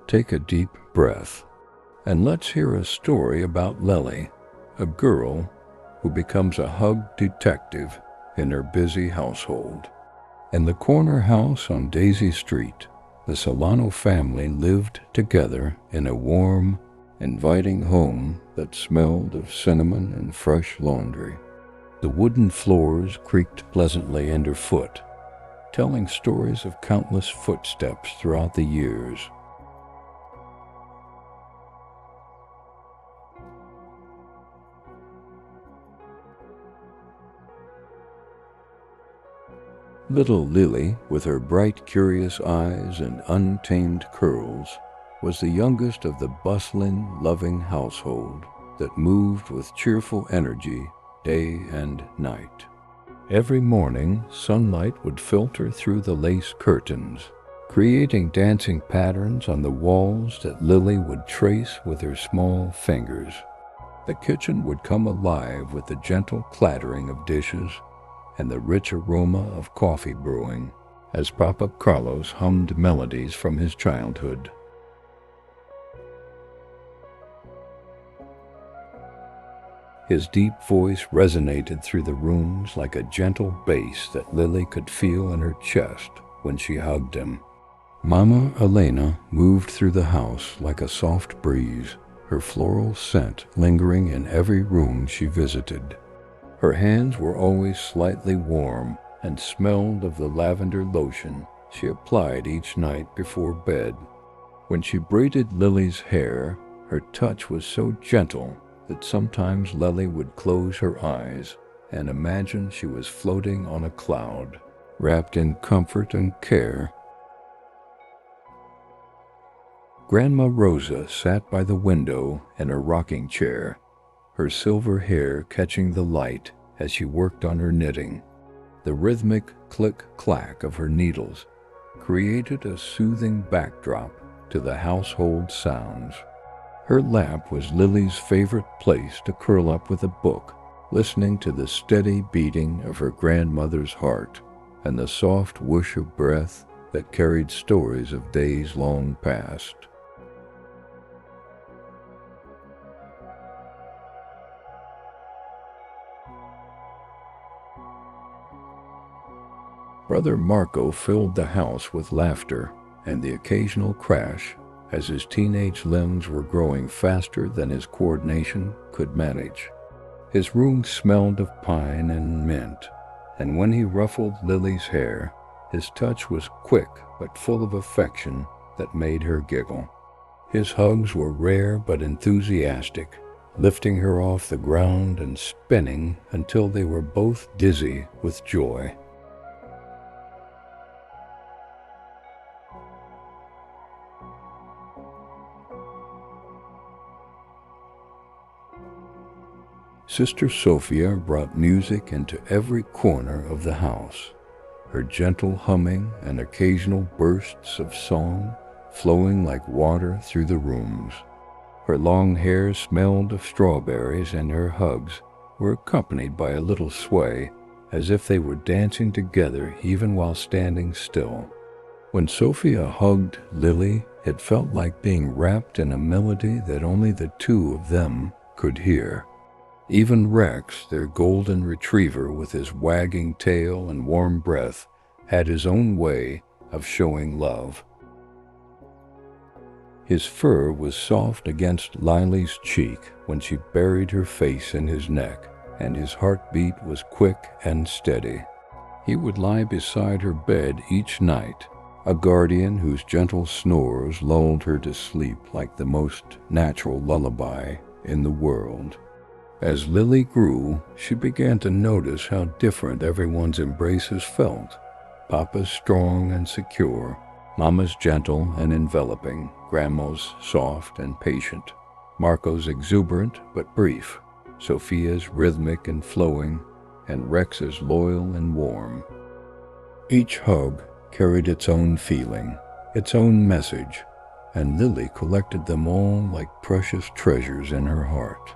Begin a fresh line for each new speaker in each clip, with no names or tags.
Take a deep breath, and let's hear a story about Lili, a girl who becomes a hug detective in her busy household. In the corner house on Daisy Street, the Solano family lived together in a warm, inviting home that smelled of cinnamon and fresh laundry. The wooden floors creaked pleasantly underfoot, telling stories of countless footsteps throughout the years. Little Lili, with her bright, curious eyes and untamed curls, was the youngest of the bustling, loving household that moved with cheerful energy day and night. Every morning, sunlight would filter through the lace curtains, creating dancing patterns on the walls that Lili would trace with her small fingers. The kitchen would come alive with the gentle clattering of dishes and the rich aroma of coffee brewing as Papa Carlos hummed melodies from his childhood. His deep voice resonated through the rooms like a gentle bass that Lili could feel in her chest when she hugged him. Mama Elena moved through the house like a soft breeze, her floral scent lingering in every room she visited. Her hands were always slightly warm and smelled of the lavender lotion she applied each night before bed. When she braided Lili's hair, her touch was so gentle that sometimes Lili would close her eyes and imagine she was floating on a cloud, wrapped in comfort and care. Grandma Rosa sat by the window in her rocking chair, her silver hair catching the light as she worked on her knitting. The rhythmic click-clack of her needles created a soothing backdrop to the household sounds. Her lap was Lili's favorite place to curl up with a book, listening to the steady beating of her grandmother's heart and the soft whoosh of breath that carried stories of days long past. Brother Marco filled the house with laughter and the occasional crash as his teenage limbs were growing faster than his coordination could manage. His room smelled of pine and mint, and when he ruffled Lili's hair, his touch was quick but full of affection that made her giggle. His hugs were rare but enthusiastic, lifting her off the ground and spinning until they were both dizzy with joy. Sister Sophia brought music into every corner of the house, her gentle humming and occasional bursts of song flowing like water through the rooms. Her long hair smelled of strawberries, and her hugs were accompanied by a little sway, as if they were dancing together even while standing still. When Sophia hugged Lili, it felt like being wrapped in a melody that only the two of them could hear. Even Rex, their golden retriever with his wagging tail and warm breath, had his own way of showing love. His fur was soft against Lili's cheek when she buried her face in his neck, and his heartbeat was quick and steady. He would lie beside her bed each night, a guardian whose gentle snores lulled her to sleep like the most natural lullaby in the world. As Lili grew, she began to notice how different everyone's embraces felt. Papa's strong and secure, Mama's gentle and enveloping, Grandma's soft and patient, Marco's exuberant but brief, Sophia's rhythmic and flowing, and Rex's loyal and warm. Each hug carried its own feeling, its own message, and Lili collected them all like precious treasures in her heart.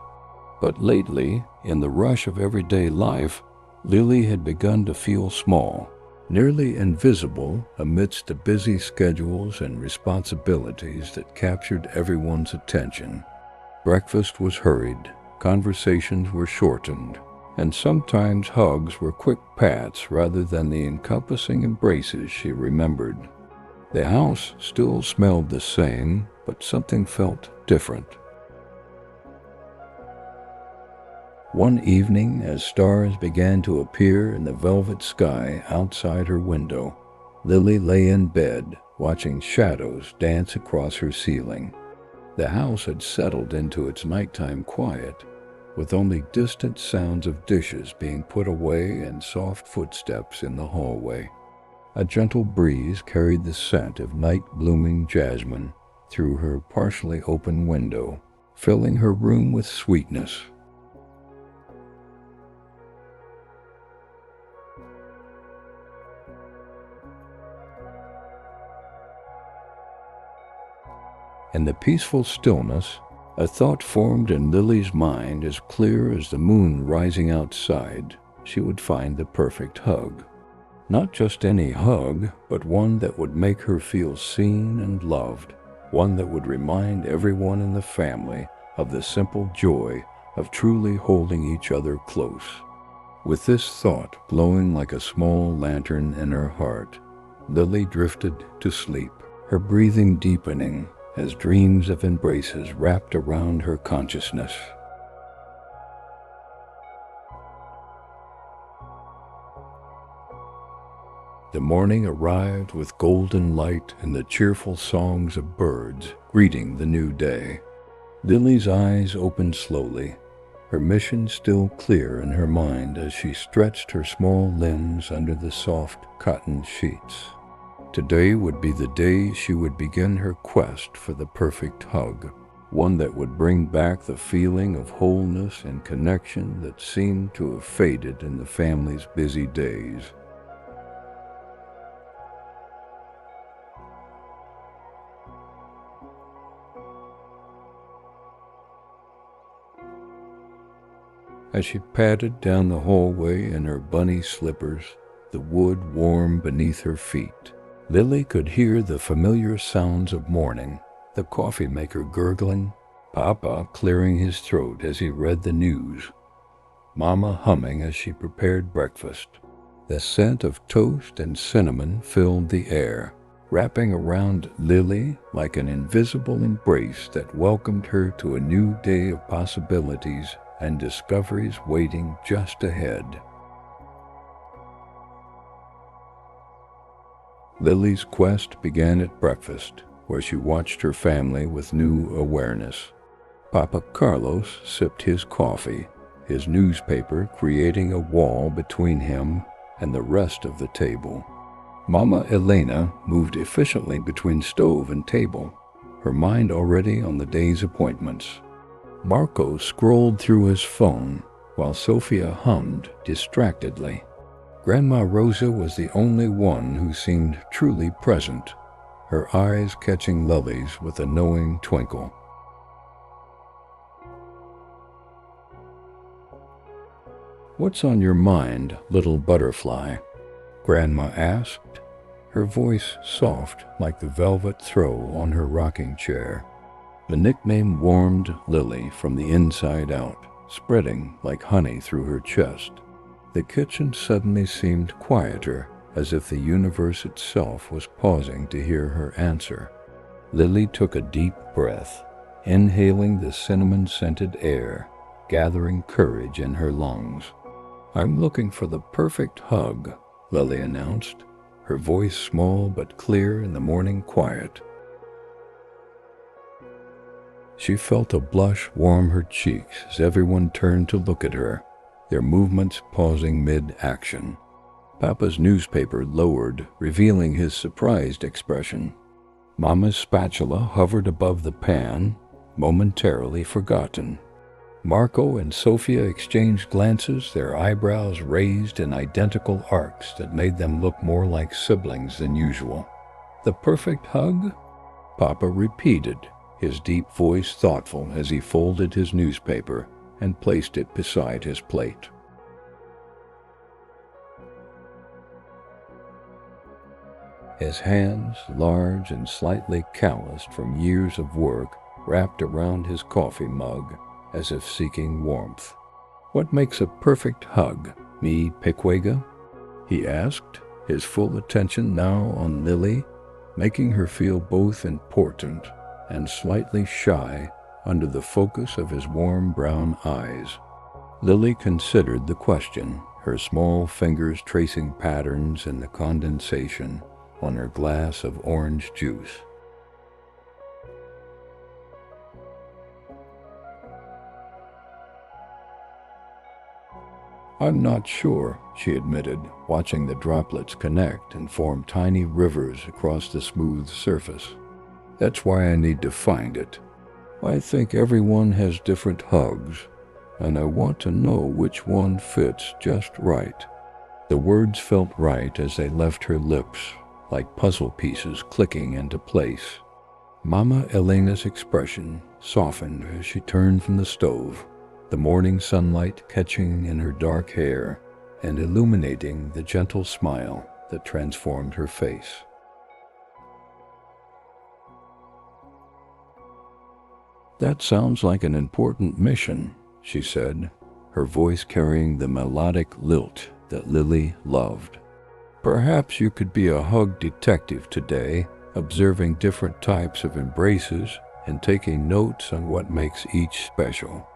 But lately, in the rush of everyday life, Lili had begun to feel small. Nearly invisible amidst the busy schedules and responsibilities that captured everyone's attention. Breakfast was hurried, conversations were shortened, and sometimes hugs were quick pats rather than the encompassing embraces she remembered. The house still smelled the same, but something felt different. One evening, as stars began to appear in the velvet sky outside her window, Lili lay in bed, watching shadows dance across her ceiling. The house had settled into its nighttime quiet, with only distant sounds of dishes being put away and soft footsteps in the hallway. A gentle breeze carried the scent of night-blooming jasmine through her partially open window, filling her room with sweetness. In the peaceful stillness, a thought formed in Lili's mind as clear as the moon rising outside. She would find the perfect hug. Not just any hug, but one that would make her feel seen and loved, one that would remind everyone in the family of the simple joy of truly holding each other close. With this thought glowing like a small lantern in her heart, Lili drifted to sleep, her breathing deepening as dreams of embraces wrapped around her consciousness. The morning arrived with golden light and the cheerful songs of birds greeting the new day. Lili's eyes opened slowly, her mission still clear in her mind as she stretched her small limbs under the soft cotton sheets. Today would be the day she would begin her quest for the perfect hug, one that would bring back the feeling of wholeness and connection that seemed to have faded in the family's busy days. As she padded down the hallway in her bunny slippers, the wood warm beneath her feet, Lili could hear the familiar sounds of morning, the coffee maker gurgling, Papa clearing his throat as he read the news, Mama humming as she prepared breakfast. The scent of toast and cinnamon filled the air, wrapping around Lili like an invisible embrace that welcomed her to a new day of possibilities and discoveries waiting just ahead. Lili's quest began at breakfast, where she watched her family with new awareness. Papa Carlos sipped his coffee, his newspaper creating a wall between him and the rest of the table. Mama Elena moved efficiently between stove and table, her mind already on the day's appointments. Marco scrolled through his phone while Sophia hummed distractedly. Grandma Rosa was the only one who seemed truly present, her eyes catching Lily's with a knowing twinkle. "What's on your mind, little butterfly?" Grandma asked, her voice soft like the velvet throw on her rocking chair. The nickname warmed Lili from the inside out, spreading like honey through her chest. The kitchen suddenly seemed quieter, as if the universe itself was pausing to hear her answer. Lili took a deep breath, inhaling the cinnamon-scented air, gathering courage in her lungs. "I'm looking for the perfect hug," Lili announced, her voice small but clear in the morning quiet. She felt a blush warm her cheeks as everyone turned to look at her, their movements pausing mid-action. Papa's newspaper lowered, revealing his surprised expression. Mama's spatula hovered above the pan, momentarily forgotten. Marco and Sophia exchanged glances, their eyebrows raised in identical arcs that made them look more like siblings than usual. "The perfect hug?" Papa repeated, his deep voice thoughtful as he folded his newspaper and placed it beside his plate. his hands, large and slightly calloused from years of work, wrapped around his coffee mug, as if seeking warmth. "What makes a perfect hug, mi pequeña?" he asked, his full attention now on Lili, making her feel both important and slightly shy under the focus of his warm brown eyes. Lili considered the question, her small fingers tracing patterns in the condensation on her glass of orange juice. "I'm not sure," she admitted, watching the droplets connect and form tiny rivers across the smooth surface. "That's why I need to find it. I think everyone has different hugs, and I want to know which one fits just right." The words felt right as they left her lips, like puzzle pieces clicking into place. Mama Elena's expression softened as she turned from the stove, the morning sunlight catching in her dark hair and illuminating the gentle smile that transformed her face. "That sounds like an important mission," she said, her voice carrying the melodic lilt that Lili loved. "Perhaps you could be a hug detective today, observing different types of embraces and taking notes on what makes each special."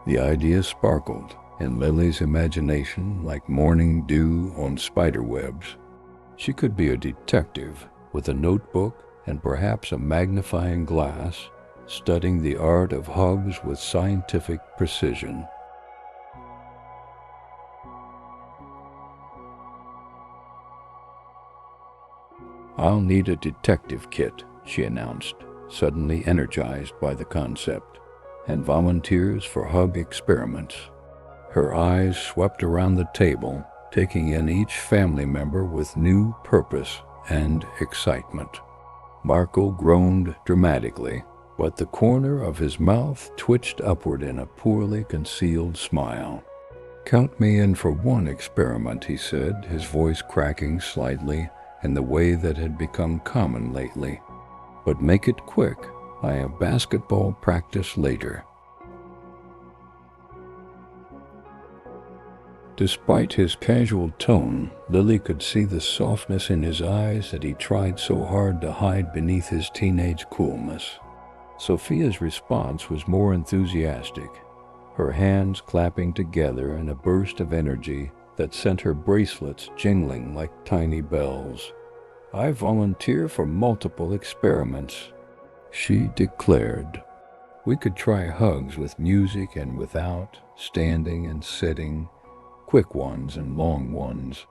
The idea sparkled in Lili's imagination like morning dew on spider webs. She could be a detective with a notebook and perhaps a magnifying glass, studying the art of hugs with scientific precision. "I'll need a detective kit," she announced, suddenly energized by the concept, "and volunteers for hug experiments." Her eyes swept around the table, taking in each family member with new purpose and excitement. Marco groaned dramatically, but the corner of his mouth twitched upward in a poorly concealed smile. "Count me in for one experiment," he said, his voice cracking slightly in the way that had become common lately. "But make it quick. I have basketball practice later." Despite his casual tone, Lili could see the softness in his eyes that he tried so hard to hide beneath his teenage coolness. Sophia's response was more enthusiastic, her hands clapping together in a burst of energy that sent her bracelets jingling like tiny bells. "I volunteer for multiple experiments," she declared. "We could try hugs with music and without, standing and sitting, quick ones and long ones."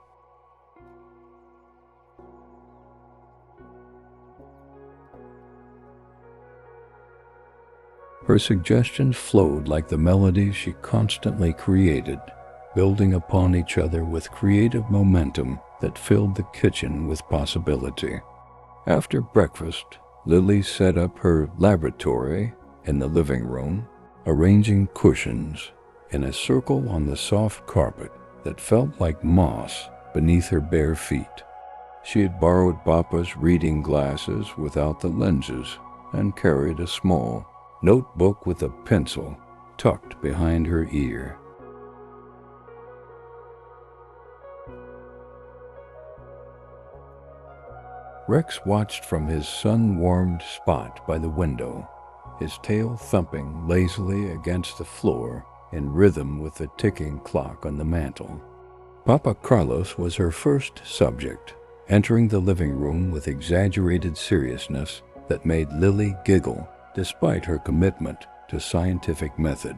Her suggestions flowed like the melodies she constantly created, building upon each other with creative momentum that filled the kitchen with possibility. After breakfast, Lili set up her laboratory in the living room, arranging cushions in a circle on the soft carpet that felt like moss beneath her bare feet. She had borrowed Papa's reading glasses without the lenses and carried a small notebook with a pencil tucked behind her ear. Rex watched from his sun-warmed spot by the window, his tail thumping lazily against the floor in rhythm with the ticking clock on the mantel. Papa Carlos was her first subject, entering the living room with exaggerated seriousness that made Lili giggle despite her commitment to scientific method.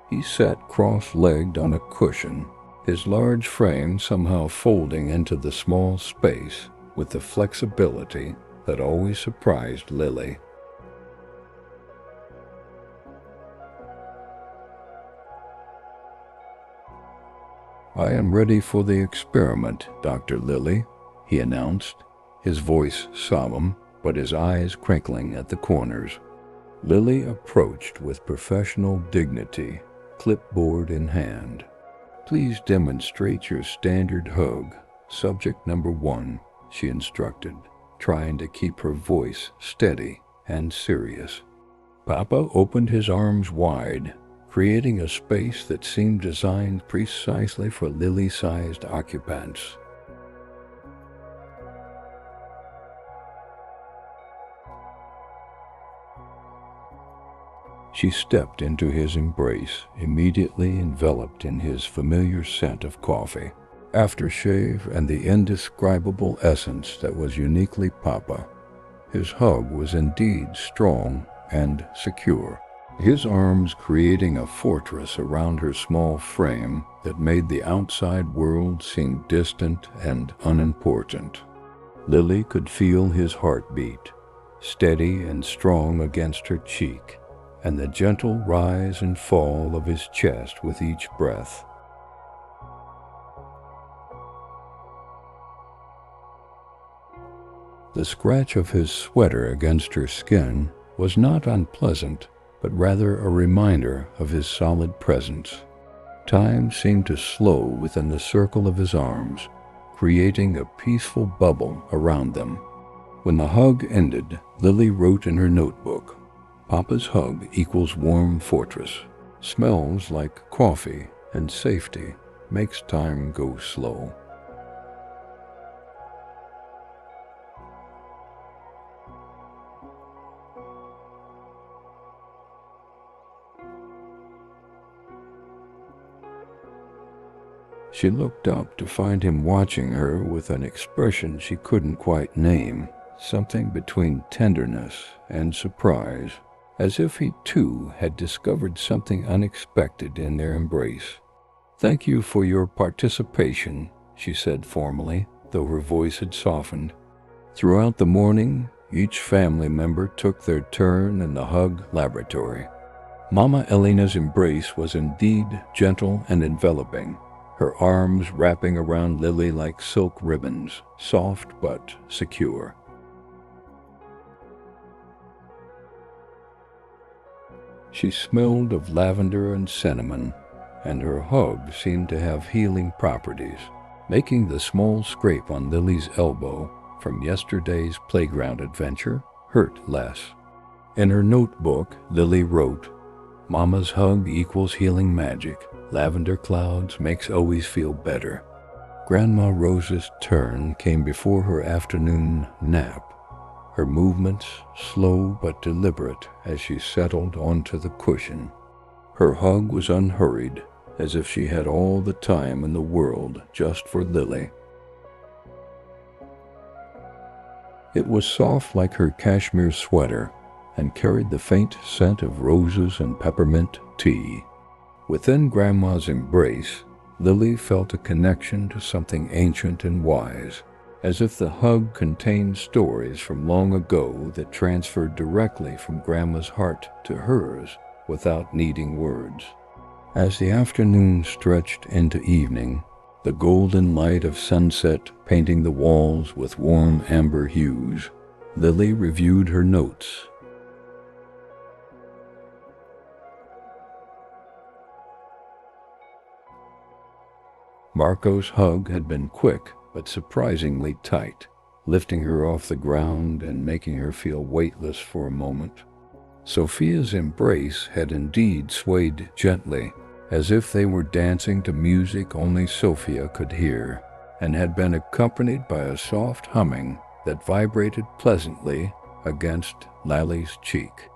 He sat cross-legged on a cushion, his large frame somehow folding into the small space with the flexibility that always surprised Lili. "I am ready for the experiment, Dr. Lili," he announced, his voice solemn, but his eyes crinkling at the corners. Lili approached with professional dignity, clipboard in hand. "Please demonstrate your standard hug, subject number 1, she instructed, trying to keep her voice steady and serious. Papa opened his arms wide, creating a space that seemed designed precisely for Lily-sized occupants. She stepped into his embrace, immediately enveloped in his familiar scent of coffee, aftershave, and the indescribable essence that was uniquely Papa. His hug was indeed strong and secure, his arms creating a fortress around her small frame that made the outside world seem distant and unimportant. Lily could feel his heartbeat, steady and strong against her cheek, and the gentle rise and fall of his chest with each breath. The scratch of his sweater against her skin was not unpleasant, but rather a reminder of his solid presence. Time seemed to slow within the circle of his arms, creating a peaceful bubble around them. When the hug ended, Lily wrote in her notebook, "Papa's hug equals warm fortress, smells like coffee, and safety makes time go slow." She looked up to find him watching her with an expression she couldn't quite name, something between tenderness and surprise, as if he too had discovered something unexpected in their embrace. "Thank you for your participation," she said formally, though her voice had softened. Throughout the morning, each family member took their turn in the hug laboratory. Mama Elena's embrace was indeed gentle and enveloping, her arms wrapping around Lily like silk ribbons, soft but secure. She smelled of lavender and cinnamon, and her hug seemed to have healing properties, making the small scrape on Lily's elbow from yesterday's playground adventure hurt less. In her notebook, Lily wrote, "Mama's hug equals healing magic. Lavender clouds makes always feel better." Grandma Rose's turn came before her afternoon nap, her movements slow but deliberate as she settled onto the cushion. Her hug was unhurried, as if she had all the time in the world just for Lily. It was soft like her cashmere sweater and carried the faint scent of roses and peppermint tea. Within Grandma's embrace, Lily felt a connection to something ancient and wise, as if the hug contained stories from long ago that transferred directly from Grandma's heart to hers without needing words. As the afternoon stretched into evening, the golden light of sunset painting the walls with warm amber hues, Lily reviewed her notes. Marco's hug had been quick but surprisingly tight, lifting her off the ground and making her feel weightless for a moment. Sophia's embrace had indeed swayed gently, as if they were dancing to music only Sophia could hear, and had been accompanied by a soft humming that vibrated pleasantly against Lally's cheek.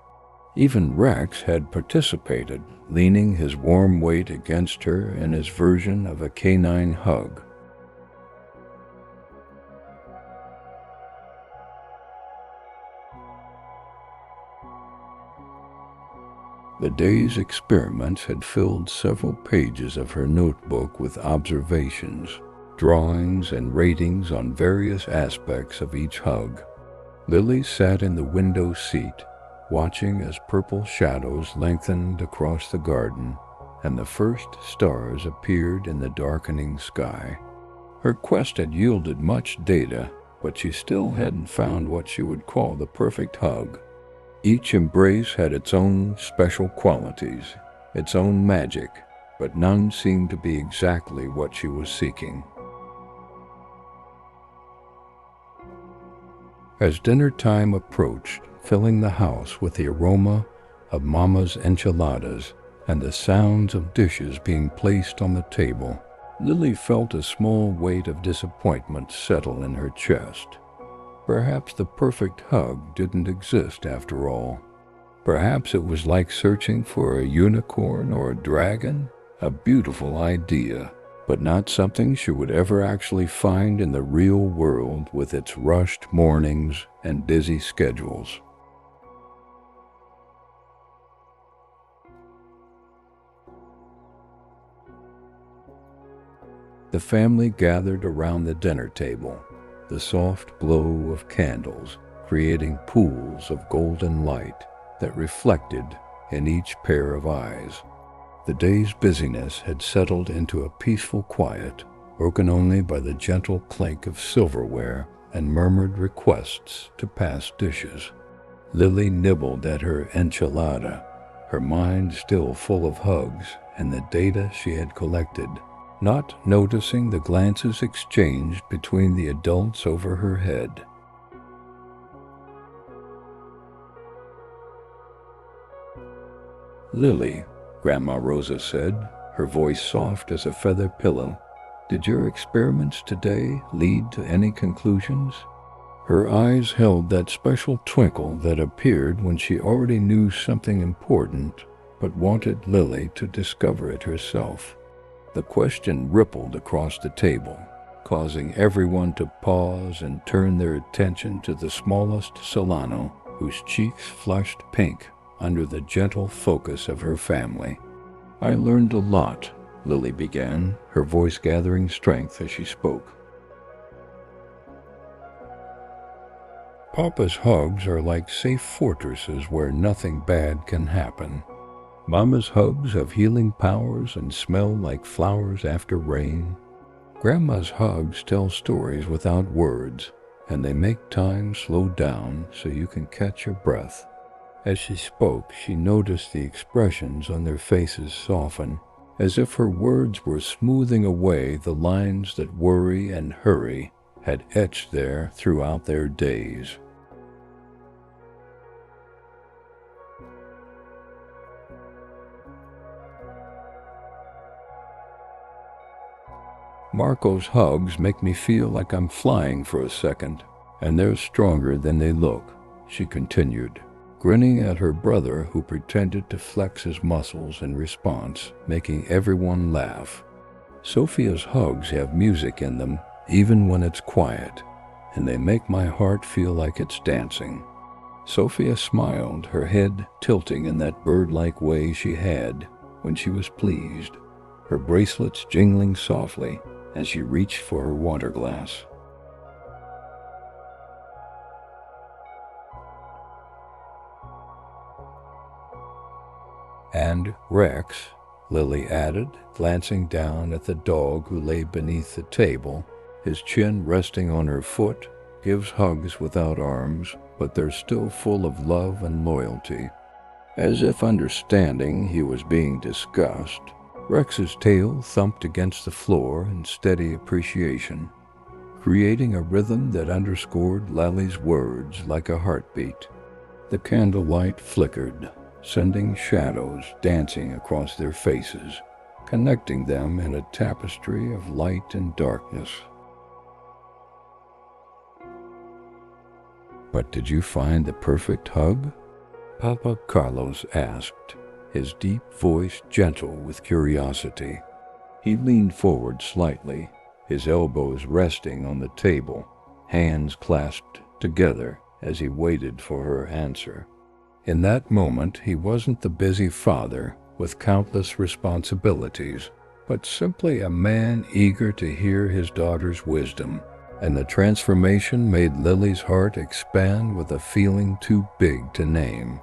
Even Rex had participated, leaning his warm weight against her in his version of a canine hug. The day's experiments had filled several pages of her notebook with observations, drawings, and ratings on various aspects of each hug. Lily sat in the window seat, watching as purple shadows lengthened across the garden and the first stars appeared in the darkening sky. Her quest had yielded much data, but she still hadn't found what she would call the perfect hug. Each embrace had its own special qualities, its own magic, but none seemed to be exactly what she was seeking. As dinner time approached, filling the house with the aroma of Mama's enchiladas and the sounds of dishes being placed on the table, Lili felt a small weight of disappointment settle in her chest. Perhaps the perfect hug didn't exist after all. Perhaps it was like searching for a unicorn or a dragon, a beautiful idea, but not something she would ever actually find in the real world with its rushed mornings and busy schedules. The family gathered around the dinner table, the soft glow of candles creating pools of golden light that reflected in each pair of eyes. The day's busyness had settled into a peaceful quiet, broken only by the gentle clink of silverware and murmured requests to pass dishes. Lili nibbled at her enchilada, her mind still full of hugs and the data she had collected, not noticing the glances exchanged between the adults over her head. "Lili," Grandma Rosa said, her voice soft as a feather pillow, "did your experiments today lead to any conclusions?" Her eyes held that special twinkle that appeared when she already knew something important, but wanted Lili to discover it herself. The question rippled across the table, causing everyone to pause and turn their attention to the smallest Solano, whose cheeks flushed pink under the gentle focus of her family. "I learned a lot," Lili began, her voice gathering strength as she spoke. "Papa's hugs are like safe fortresses where nothing bad can happen. Mama's hugs have healing powers and smell like flowers after rain. Grandma's hugs tell stories without words, and they make time slow down so you can catch your breath." As she spoke, she noticed the expressions on their faces soften, as if her words were smoothing away the lines that worry and hurry had etched there throughout their days. "Marco's hugs make me feel like I'm flying for a second, and they're stronger than they look," she continued, grinning at her brother who pretended to flex his muscles in response, making everyone laugh. "Sophia's hugs have music in them, even when it's quiet, and they make my heart feel like it's dancing." Sophia smiled, her head tilting in that bird-like way she had when she was pleased, her bracelets jingling softly as she reached for her water glass. "And Rex," Lili added, glancing down at the dog who lay beneath the table, his chin resting on her foot, "gives hugs without arms, but they're still full of love and loyalty." As if understanding he was being discussed, Rex's tail thumped against the floor in steady appreciation, creating a rhythm that underscored Lali's words like a heartbeat. The candlelight flickered, sending shadows dancing across their faces, connecting them in a tapestry of light and darkness. "But did you find the perfect hug?" Papa Carlos asked, his deep voice gentle with curiosity. He leaned forward slightly, his elbows resting on the table, hands clasped together as he waited for her answer. In that moment, he wasn't the busy father with countless responsibilities, but simply a man eager to hear his daughter's wisdom, and the transformation made Lili's heart expand with a feeling too big to name.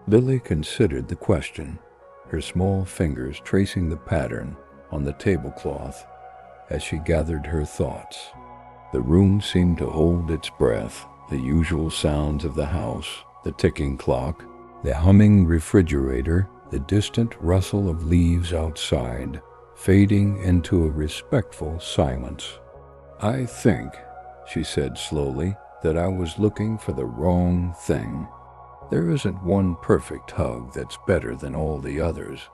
Lili considered the question, her small fingers tracing the pattern on the tablecloth as she gathered her thoughts. The room seemed to hold its breath, the usual sounds of the house, the ticking clock, the humming refrigerator, the distant rustle of leaves outside, fading into a respectful silence. "I think," she said slowly, "that I was looking for the wrong thing. There isn't one perfect hug that's better than all the others."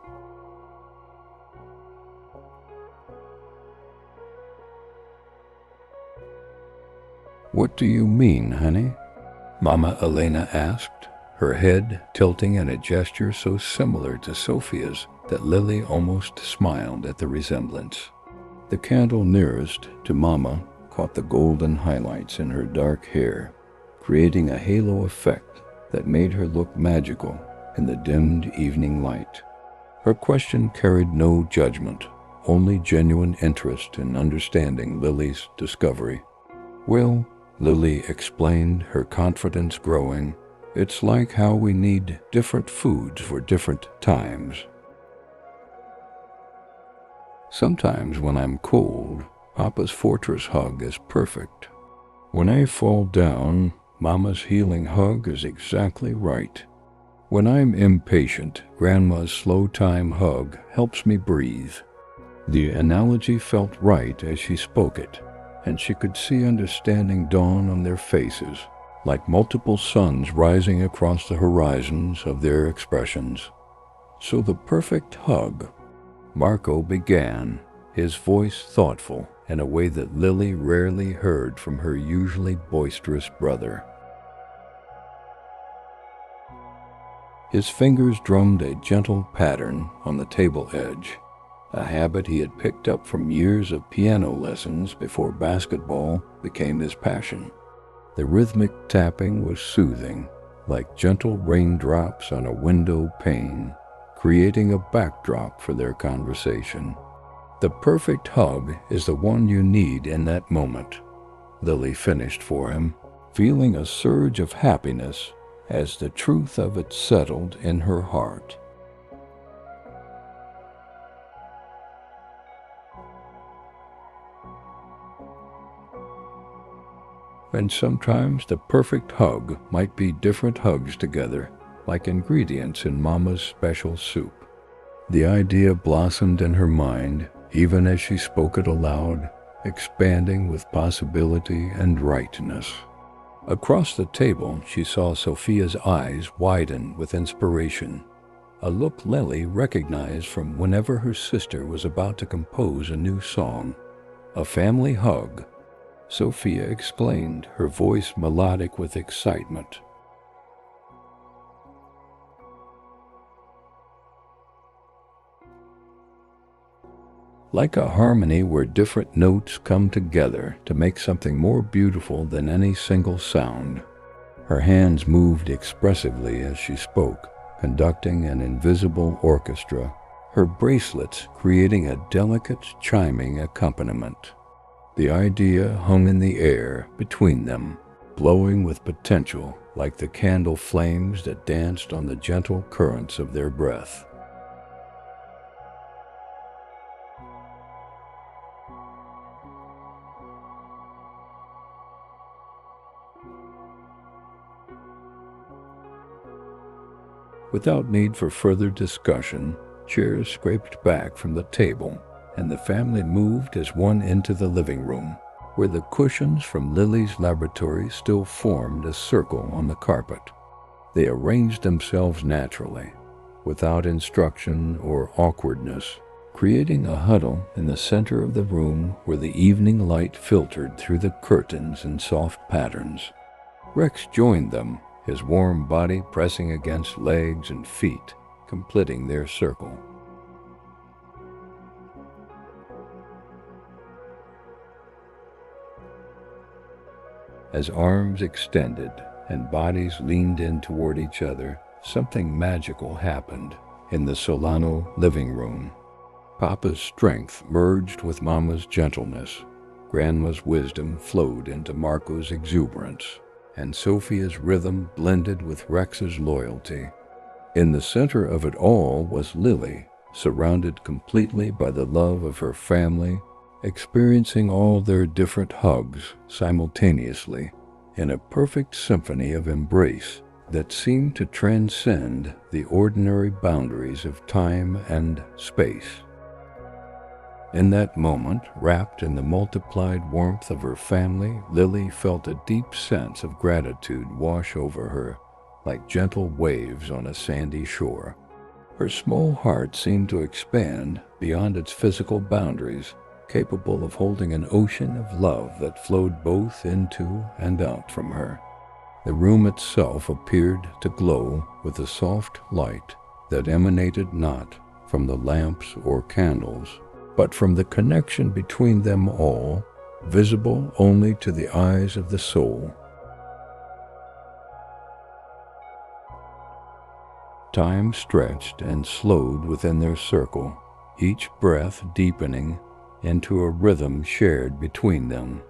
"What do you mean, honey?" Mama Elena asked, her head tilting in a gesture so similar to Sophia's that Lili almost smiled at the resemblance. The candle nearest to Mama caught the golden highlights in her dark hair, creating a halo effect that made her look magical in the dimmed evening light. Her question carried no judgment, only genuine interest in understanding Lili's discovery. "Well," Lili explained, her confidence growing, "it's like how we need different foods for different times. Sometimes when I'm cold, Papa's fortress hug is perfect. When I fall down, Mama's healing hug is exactly right. When I'm impatient, Grandma's slow time hug helps me breathe." The analogy felt right as she spoke it, and she could see understanding dawn on their faces, like multiple suns rising across the horizons of their expressions. "So the perfect hug," Marco began, his voice thoughtful in a way that Lili rarely heard from her usually boisterous brother. His fingers drummed a gentle pattern on the table edge, a habit he had picked up from years of piano lessons before basketball became his passion. The rhythmic tapping was soothing, like gentle raindrops on a window pane, creating a backdrop for their conversation. "The perfect hug is the one you need in that moment," Lili finished for him, feeling a surge of happiness as the truth of it settled in her heart. And sometimes the perfect hug might be different hugs together, like ingredients in Mama's special soup. The idea blossomed in her mind, even as she spoke it aloud, expanding with possibility and rightness. Across the table, she saw Sophia's eyes widen with inspiration, a look Lili recognized from whenever her sister was about to compose a new song. "A family hug," Sophia explained, her voice melodic with excitement. "Like a harmony where different notes come together to make something more beautiful than any single sound." Her hands moved expressively as she spoke, conducting an invisible orchestra, her bracelets creating a delicate chiming accompaniment. The idea hung in the air between them, glowing with potential like the candle flames that danced on the gentle currents of their breath. Without need for further discussion, chairs scraped back from the table, and the family moved as one into the living room, where the cushions from Lili's laboratory still formed a circle on the carpet. They arranged themselves naturally, without instruction or awkwardness, creating a huddle in the center of the room where the evening light filtered through the curtains in soft patterns. Rex joined them, his warm body pressing against legs and feet, completing their circle. As arms extended and bodies leaned in toward each other, something magical happened in the Solano living room. Papa's strength merged with Mama's gentleness. Grandma's wisdom flowed into Marco's exuberance, and Sophia's rhythm blended with Rex's loyalty. In the center of it all was Lili, surrounded completely by the love of her family, experiencing all their different hugs simultaneously in a perfect symphony of embrace that seemed to transcend the ordinary boundaries of time and space. In that moment, wrapped in the multiplied warmth of her family, Lili felt a deep sense of gratitude wash over her, like gentle waves on a sandy shore. Her small heart seemed to expand beyond its physical boundaries, capable of holding an ocean of love that flowed both into and out from her. The room itself appeared to glow with a soft light that emanated not from the lamps or candles, but from the connection between them all, visible only to the eyes of the soul. Time stretched and slowed within their circle, each breath deepening into a rhythm shared between them.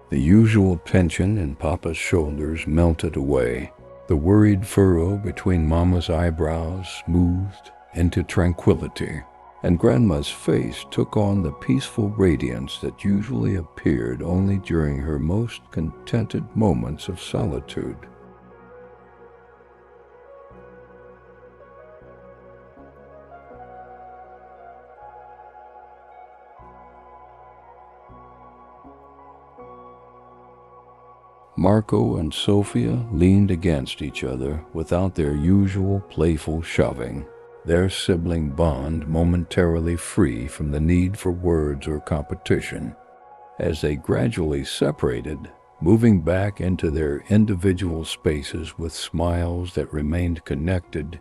The usual tension in Papa's shoulders melted away. The worried furrow between Mama's eyebrows smoothed into tranquility, and Grandma's face took on the peaceful radiance that usually appeared only during her most contented moments of solitude. Marco and Sophia leaned against each other without their usual playful shoving, their sibling bond momentarily free from the need for words or competition. As they gradually separated, moving back into their individual spaces with smiles that remained connected,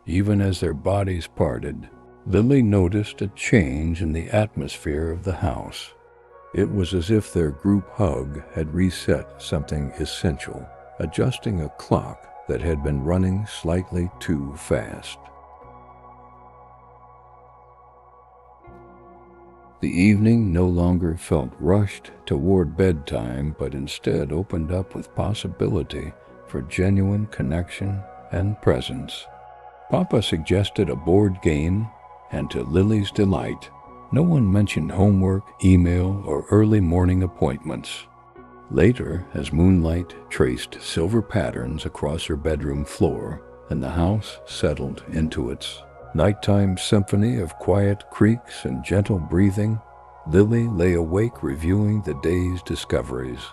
even as their bodies parted, Lili noticed a change in the atmosphere of the house. It was as if their group hug had reset something essential, adjusting a clock that had been running slightly too fast. The evening no longer felt rushed toward bedtime, but instead opened up with possibility for genuine connection and presence. Papa suggested a board game, and to Lili's delight, no one mentioned homework, email, or early morning appointments. Later, as moonlight traced silver patterns across her bedroom floor, and the house settled into its nighttime symphony of quiet creaks and gentle breathing, Lili lay awake reviewing the day's discoveries.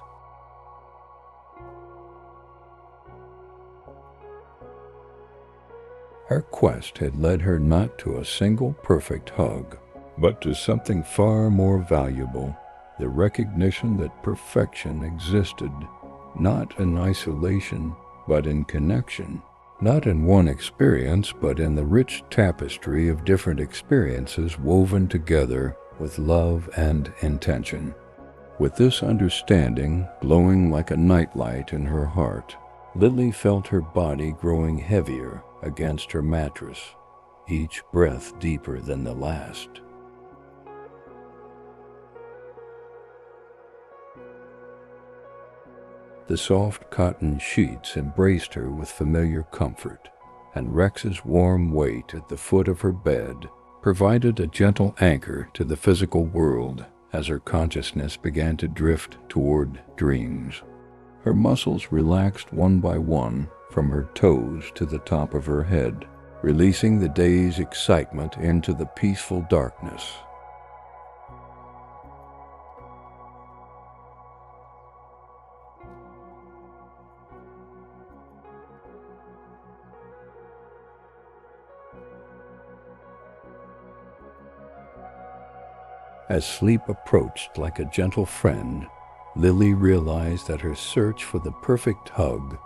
Her quest had led her not to a single perfect hug, but to something far more valuable, the recognition that perfection existed, not in isolation, but in connection, not in one experience, but in the rich tapestry of different experiences woven together with love and intention. With this understanding glowing like a nightlight in her heart, Lili felt her body growing heavier against her mattress, each breath deeper than the last. The soft cotton sheets embraced her with familiar comfort, and Rex's warm weight at the foot of her bed provided a gentle anchor to the physical world as her consciousness began to drift toward dreams. Her muscles relaxed one by one from her toes to the top of her head, releasing the day's excitement into the peaceful darkness. As sleep approached like a gentle friend, Lili realized that her search for the perfect hug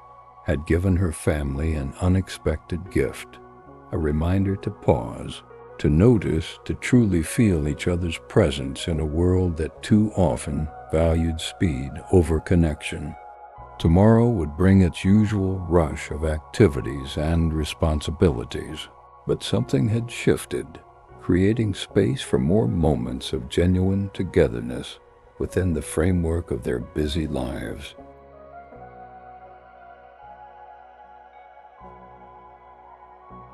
had given her family an unexpected gift, a reminder to pause, to notice, to truly feel each other's presence in a world that too often valued speed over connection. Tomorrow would bring its usual rush of activities and responsibilities, but something had shifted, creating space for more moments of genuine togetherness within the framework of their busy lives.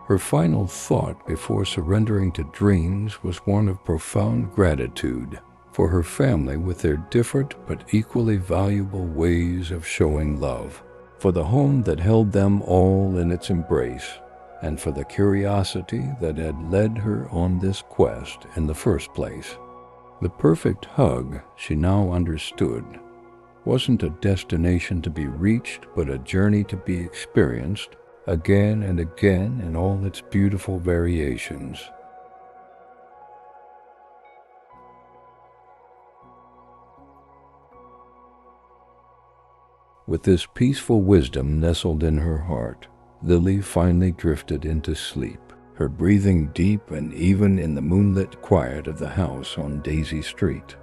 Her final thought before surrendering to dreams was one of profound gratitude for her family with their different but equally valuable ways of showing love, for the home that held them all in its embrace, and for the curiosity that had led her on this quest in the first place. The perfect hug, she now understood, wasn't a destination to be reached, but a journey to be experienced again and again in all its beautiful variations. With this peaceful wisdom nestled in her heart, Lili finally drifted into sleep, her breathing deep and even in the moonlit quiet of the house on Daisy Street.